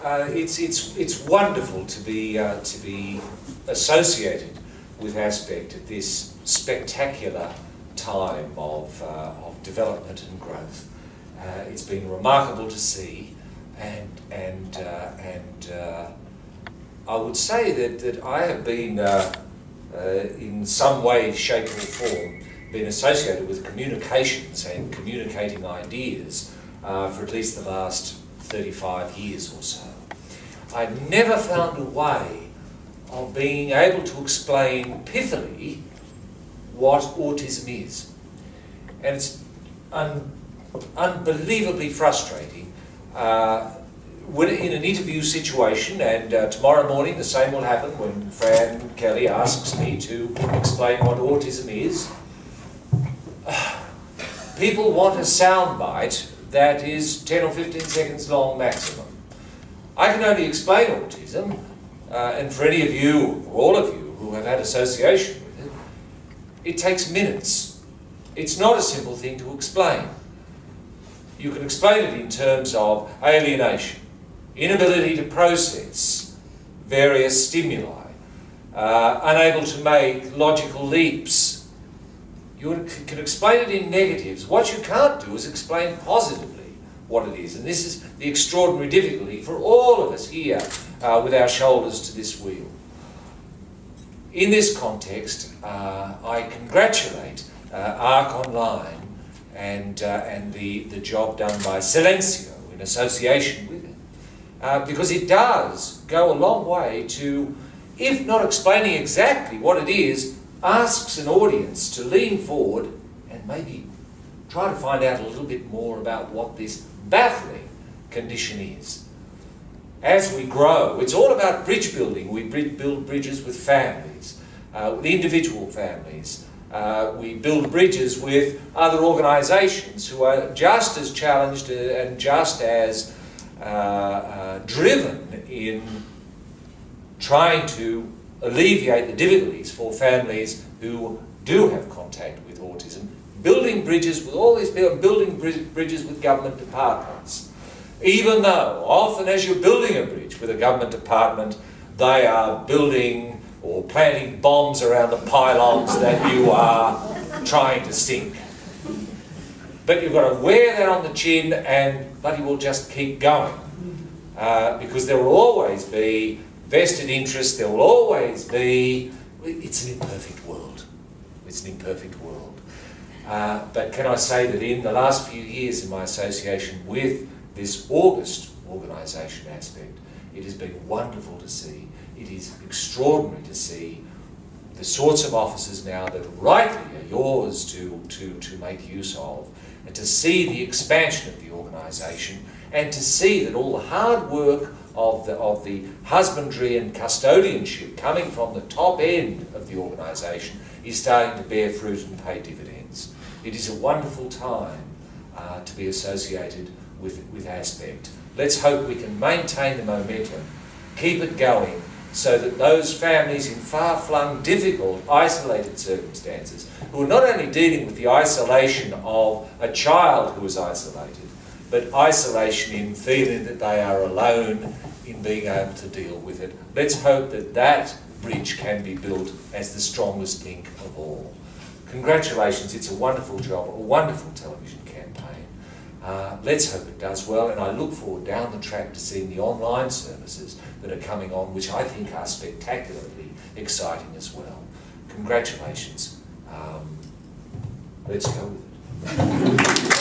it's wonderful to be associated with Aspect at this spectacular time of development and growth. It's been remarkable to see, and I would say that I have been in some way, shape or form been associated with communications and communicating ideas for at least the last 35 years or so. I've never found a way of being able to explain pithily what autism is. And it's unbelievably frustrating when in an interview situation, and tomorrow morning the same will happen when Fran Kelly asks me to explain what autism is. People want a soundbite that is 10 or 15 seconds long maximum. I can only explain autism, and for any of you, or all of you, who have had association with it, it takes minutes. It's not a simple thing to explain. You can explain it in terms of alienation, inability to process various stimuli, unable to make logical leaps. You can explain it in negatives. What you can't do is explain positively what it is. And this is the extraordinary difficulty for all of us here with our shoulders to this wheel. In this context, I congratulate ARC Online and the job done by Silencio in association with it, because it does go a long way to, if not explaining exactly what it is, asks an audience to lean forward and maybe try to find out a little bit more about what this baffling condition is. As we grow, it's all about bridge building. We build bridges with families, with individual families. We build bridges with other organisations who are just as challenged and just as driven in trying to alleviate the difficulties for families who do have contact with autism, building bridges with all these people, building bridges with government departments. Even though often as you're building a bridge with a government department, they are building or planting bombs around the pylons that you are trying to sink. But you've got to wear that on the chin, and bloody will just keep going. Because there will always be vested interest, there will always be, it's an imperfect world. It's an imperfect world. But can I say that in the last few years in my association with this August organisation Aspect, it has been wonderful to see. It is extraordinary to see the sorts of offices now that rightly are yours to make use of, and to see the expansion of the organisation, and to see that all the hard work of the husbandry and custodianship coming from the top end of the organisation is starting to bear fruit and pay dividends. It is a wonderful time to be associated with Aspect. Let's hope we can maintain the momentum, keep it going, so that those families in far-flung, difficult, isolated circumstances, who are not only dealing with the isolation of a child who is isolated, but isolation in feeling that they are alone in being able to deal with it. Let's hope that that bridge can be built as the strongest link of all. Congratulations, it's a wonderful job, a wonderful television campaign. Let's hope it does well, and I look forward down the track to seeing the online services that are coming on, which I think are spectacularly exciting as well. Congratulations. Let's go with it.